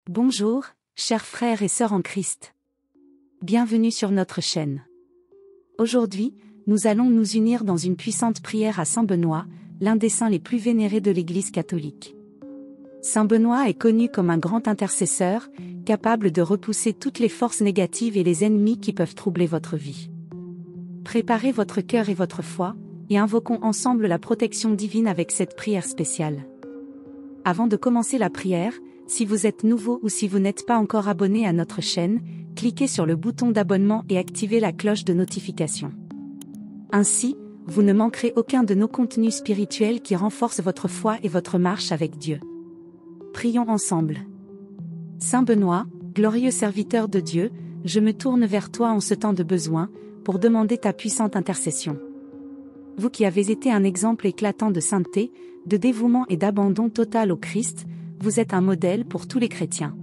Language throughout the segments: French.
Bonjour, chers frères et sœurs en Christ. Bienvenue sur notre chaîne. Aujourd'hui, nous allons nous unir dans une puissante prière à Saint Benoît, l'un des saints les plus vénérés de l'Église catholique. Saint Benoît est connu comme un grand intercesseur, capable de repousser toutes les forces négatives et les ennemis qui peuvent troubler votre vie. Préparez votre cœur et votre foi, et invoquons ensemble la protection divine avec cette prière spéciale. Avant de commencer la prière, si vous êtes nouveau ou si vous n'êtes pas encore abonné à notre chaîne, cliquez sur le bouton d'abonnement et activez la cloche de notification. Ainsi, vous ne manquerez aucun de nos contenus spirituels qui renforcent votre foi et votre marche avec Dieu. Prions ensemble. Saint Benoît, glorieux serviteur de Dieu, je me tourne vers toi en ce temps de besoin, pour demander ta puissante intercession. Vous qui avez été un exemple éclatant de sainteté, de dévouement et d'abandon total au Christ, vous êtes un modèle pour tous les chrétiens.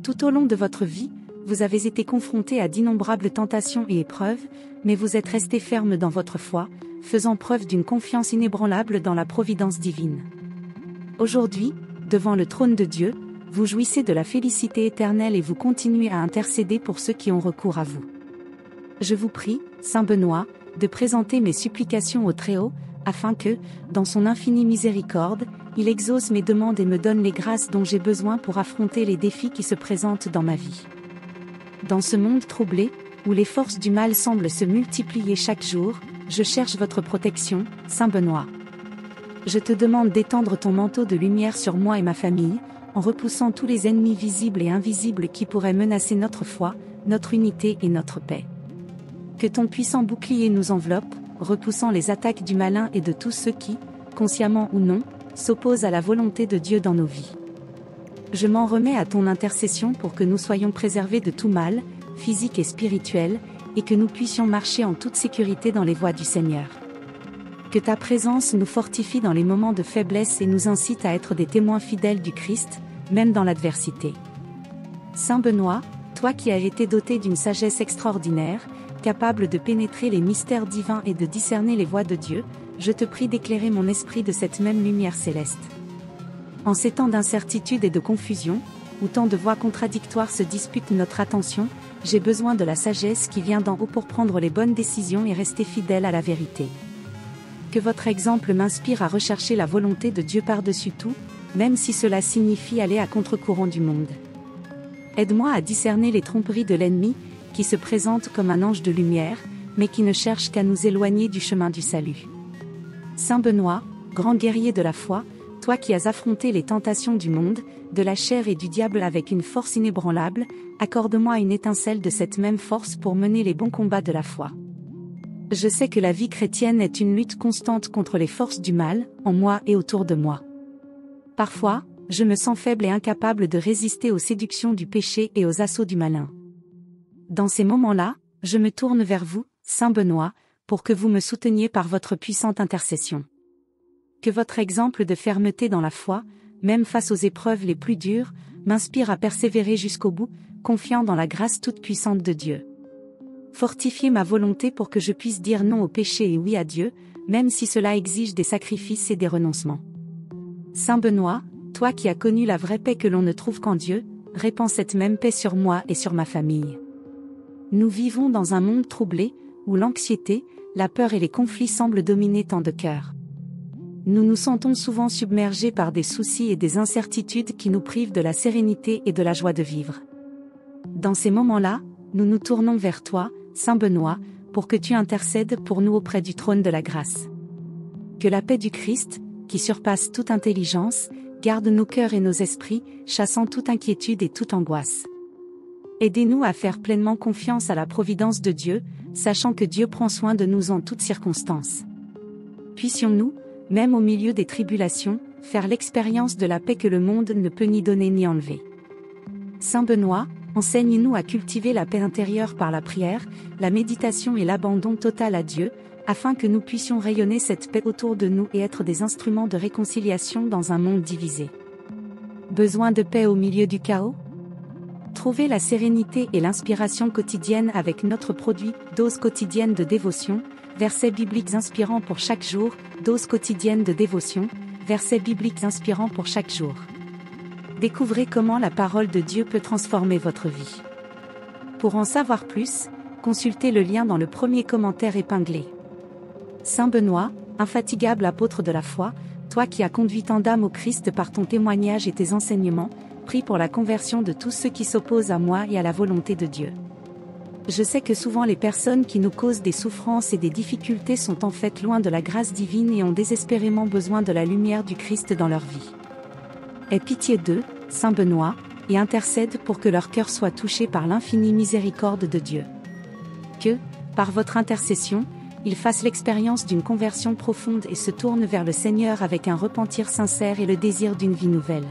Tout au long de votre vie, vous avez été confronté à d'innombrables tentations et épreuves, mais vous êtes resté ferme dans votre foi, faisant preuve d'une confiance inébranlable dans la providence divine. Aujourd'hui, devant le trône de Dieu, vous jouissez de la félicité éternelle et vous continuez à intercéder pour ceux qui ont recours à vous. Je vous prie, Saint Benoît, de présenter mes supplications au Très-Haut, afin que, dans son infinie miséricorde, il exauce mes demandes et me donne les grâces dont j'ai besoin pour affronter les défis qui se présentent dans ma vie. Dans ce monde troublé, où les forces du mal semblent se multiplier chaque jour, je cherche votre protection, Saint Benoît. Je te demande d'étendre ton manteau de lumière sur moi et ma famille, en repoussant tous les ennemis visibles et invisibles qui pourraient menacer notre foi, notre unité et notre paix. Que ton puissant bouclier nous enveloppe, repoussant les attaques du malin et de tous ceux qui, consciemment ou non, s'opposent à la volonté de Dieu dans nos vies. Je m'en remets à ton intercession pour que nous soyons préservés de tout mal, physique et spirituel, et que nous puissions marcher en toute sécurité dans les voies du Seigneur. Que ta présence nous fortifie dans les moments de faiblesse et nous incite à être des témoins fidèles du Christ, même dans l'adversité. Saint Benoît, toi qui as été doté d'une sagesse extraordinaire, capable de pénétrer les mystères divins et de discerner les voies de Dieu, je te prie d'éclairer mon esprit de cette même lumière céleste. En ces temps d'incertitude et de confusion, où tant de voix contradictoires se disputent notre attention, j'ai besoin de la sagesse qui vient d'en haut pour prendre les bonnes décisions et rester fidèle à la vérité. Que votre exemple m'inspire à rechercher la volonté de Dieu par-dessus tout, même si cela signifie aller à contre-courant du monde. Aide-moi à discerner les tromperies de l'ennemi, qui se présente comme un ange de lumière, mais qui ne cherche qu'à nous éloigner du chemin du salut. Saint Benoît, grand guerrier de la foi, toi qui as affronté les tentations du monde, de la chair et du diable avec une force inébranlable, accorde-moi une étincelle de cette même force pour mener les bons combats de la foi. Je sais que la vie chrétienne est une lutte constante contre les forces du mal, en moi et autour de moi. Parfois, je me sens faible et incapable de résister aux séductions du péché et aux assauts du malin. Dans ces moments-là, je me tourne vers vous, Saint Benoît, pour que vous me souteniez par votre puissante intercession. Que votre exemple de fermeté dans la foi, même face aux épreuves les plus dures, m'inspire à persévérer jusqu'au bout, confiant dans la grâce toute-puissante de Dieu. Fortifiez ma volonté pour que je puisse dire non au péché et oui à Dieu, même si cela exige des sacrifices et des renoncements. Saint Benoît, toi qui as connu la vraie paix que l'on ne trouve qu'en Dieu, répands cette même paix sur moi et sur ma famille. Nous vivons dans un monde troublé, où l'anxiété, la peur et les conflits semblent dominer tant de cœurs. Nous nous sentons souvent submergés par des soucis et des incertitudes qui nous privent de la sérénité et de la joie de vivre. Dans ces moments-là, nous nous tournons vers toi, Saint Benoît, pour que tu intercèdes pour nous auprès du trône de la grâce. Que la paix du Christ, qui surpasse toute intelligence, garde nos cœurs et nos esprits, chassant toute inquiétude et toute angoisse. Aidez-nous à faire pleinement confiance à la providence de Dieu, sachant que Dieu prend soin de nous en toutes circonstances. Puissions-nous, même au milieu des tribulations, faire l'expérience de la paix que le monde ne peut ni donner ni enlever. Saint Benoît, enseigne-nous à cultiver la paix intérieure par la prière, la méditation et l'abandon total à Dieu, afin que nous puissions rayonner cette paix autour de nous et être des instruments de réconciliation dans un monde divisé. Besoin de paix au milieu du chaos ? Trouvez la sérénité et l'inspiration quotidienne avec notre produit « Dose quotidienne de dévotion », versets bibliques inspirants pour chaque jour, dose quotidienne de dévotion, versets bibliques inspirants pour chaque jour. Découvrez comment la parole de Dieu peut transformer votre vie. Pour en savoir plus, consultez le lien dans le premier commentaire épinglé. Saint Benoît, infatigable apôtre de la foi, toi qui as conduit tant d'âmes au Christ par ton témoignage et tes enseignements, prie pour la conversion de tous ceux qui s'opposent à moi et à la volonté de Dieu. Je sais que souvent les personnes qui nous causent des souffrances et des difficultés sont en fait loin de la grâce divine et ont désespérément besoin de la lumière du Christ dans leur vie. Aie pitié d'eux, Saint Benoît, et intercède pour que leur cœur soit touché par l'infinie miséricorde de Dieu. Que, par votre intercession, ils fassent l'expérience d'une conversion profonde et se tournent vers le Seigneur avec un repentir sincère et le désir d'une vie nouvelle.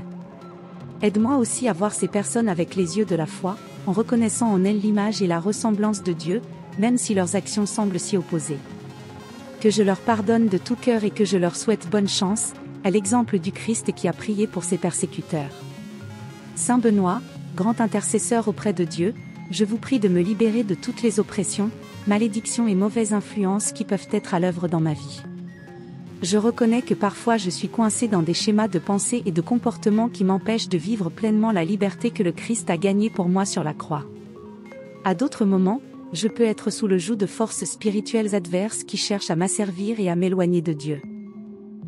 Aide-moi aussi à voir ces personnes avec les yeux de la foi, en reconnaissant en elles l'image et la ressemblance de Dieu, même si leurs actions semblent s'y opposer. Que je leur pardonne de tout cœur et que je leur souhaite bonne chance, à l'exemple du Christ qui a prié pour ses persécuteurs. Saint Benoît, grand intercesseur auprès de Dieu, je vous prie de me libérer de toutes les oppressions, malédictions et mauvaises influences qui peuvent être à l'œuvre dans ma vie. Je reconnais que parfois je suis coincé dans des schémas de pensée et de comportement qui m'empêchent de vivre pleinement la liberté que le Christ a gagnée pour moi sur la croix. À d'autres moments, je peux être sous le joug de forces spirituelles adverses qui cherchent à m'asservir et à m'éloigner de Dieu.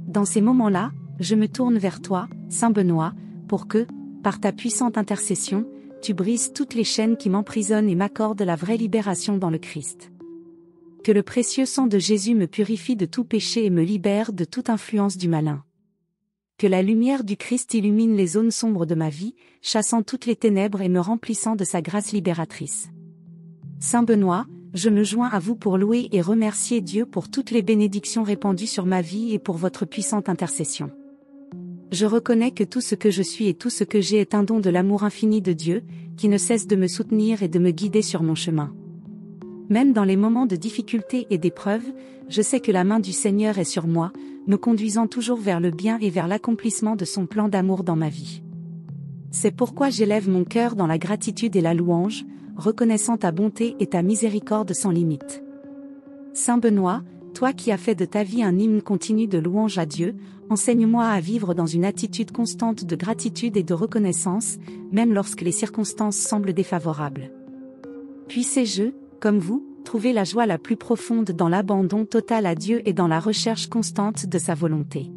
Dans ces moments-là, je me tourne vers toi, Saint Benoît, pour que, par ta puissante intercession, tu brises toutes les chaînes qui m'emprisonnent et m'accordes la vraie libération dans le Christ. Que le précieux sang de Jésus me purifie de tout péché et me libère de toute influence du malin. Que la lumière du Christ illumine les zones sombres de ma vie, chassant toutes les ténèbres et me remplissant de sa grâce libératrice. Saint Benoît, je me joins à vous pour louer et remercier Dieu pour toutes les bénédictions répandues sur ma vie et pour votre puissante intercession. Je reconnais que tout ce que je suis et tout ce que j'ai est un don de l'amour infini de Dieu, qui ne cesse de me soutenir et de me guider sur mon chemin. Même dans les moments de difficulté et d'épreuve, je sais que la main du Seigneur est sur moi, me conduisant toujours vers le bien et vers l'accomplissement de son plan d'amour dans ma vie. C'est pourquoi j'élève mon cœur dans la gratitude et la louange, reconnaissant ta bonté et ta miséricorde sans limite. Saint Benoît, toi qui as fait de ta vie un hymne continu de louange à Dieu, enseigne-moi à vivre dans une attitude constante de gratitude et de reconnaissance, même lorsque les circonstances semblent défavorables. Puissé-je, comme vous, trouver la joie la plus profonde dans l'abandon total à Dieu et dans la recherche constante de sa volonté.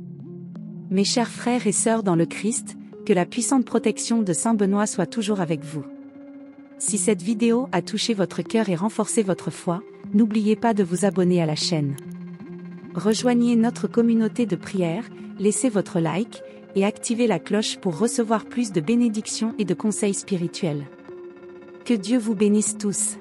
Mes chers frères et sœurs dans le Christ, que la puissante protection de Saint Benoît soit toujours avec vous. Si cette vidéo a touché votre cœur et renforcé votre foi, n'oubliez pas de vous abonner à la chaîne. Rejoignez notre communauté de prière, laissez votre like, et activez la cloche pour recevoir plus de bénédictions et de conseils spirituels. Que Dieu vous bénisse tous.